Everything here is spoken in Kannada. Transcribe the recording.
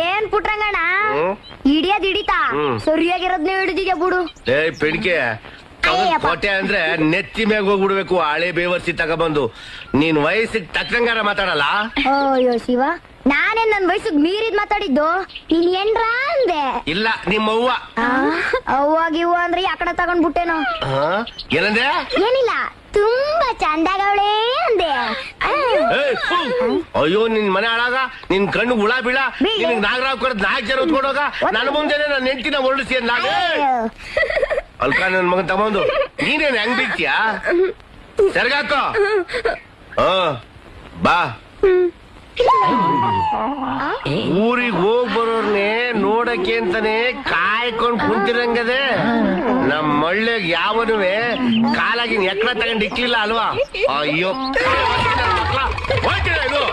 ಏನ್ ಪುಟ್ರಂಗಣ್ಣ ಹಿಡಿಯೋದ್ ಹಿಡಿತಾ ಸರಿಯಾಗಿರೋದ್ನೇ ಹಿಡಿದಿದ್ಯಾ ಬಿಡು. ಪೆಡಿಕೆ ಕೋಟೆ ಅಂದ್ರೆ ನೆತ್ತಿ ಮ್ಯಾಗ ಹೋಗ್ಬಿಡ್ಬೇಕು. ಹಳೆ ಬೇವರ್ಸಿ ತಗೊಬಂದು ನೀನ್ ವಯಸ್ಸಿಗೆ ತಕ್ಕಂಗಾರ ಮಾತಾಡಲ್ಲ. ಅಯ್ಯೋ ಶಿವ, ನಾನೇ ನನ್ ವಯಸ್ಸಿಗೆ ಮೀರಿದ್ ಮಾತಾಡಿದ್ದು. ನೀನ್ ಏನ್ರ ಅಂದೆ? ಇಲ್ಲ, ನಿಮ್ಮ ಅವ್ವ. ಅವ್ವಾಗಿವ ಅಂದ್ರೆ ಯಾಕಡೆ ತಗೊಂಡ್ಬಿಟ್ಟೇನೋ. ಏನಂದೆ? ಏನಿಲ್ಲ, ತುಂಬಾ ಚಂದಾಗವಳೆ ಅಂದೆ. ಅಯ್ಯೋ, ನಿನ್ ಮನೆ ಹಾಳಾಗ, ನಿನ್ ಕಣ್ಣು ಹುಳ ಬೀಳ, ನಿನ್ ನಾಗರಾವ್ ಕೊಡದ್ 4 ಜನ ಹೊತ್ಕೊಂಡೋಗ ನನ್ನ ಮುಂದೆ ನನ್ನ ನೆಂಟಿನ ಹೊರಡಿಸಿ ಅಂದಾಗ ಅಲ್ಕ ನನ್ ಮಗನ್ ತಗೊಂಡು ನೀನೇನ್ ಹೆಂಗ್ ಬಿಡ್ತೀಯ? ಸರಿಗಾಕೋ. ಬಾ. ಊರಿಗೆ ಹೋಗ್ ಬರೋರ್ನೆ ನೋಡಕ್ಕೆ ಅಂತಾನೆ ಕಾಯ್ಕೊಂಡ್ ಕುಂತಿರಂಗದೆ. ನಮ್ ಮಳ್ಳೆಗ್ ಯಾವನುವೆ ಕಾಲಾಗಿನ ಎಕ್ಕಡ ತಗೊಂಡ್ ಇಕ್ಲಿಲ್ಲ ಅಲ್ವಾ? ಅಯ್ಯೋ, ಇದು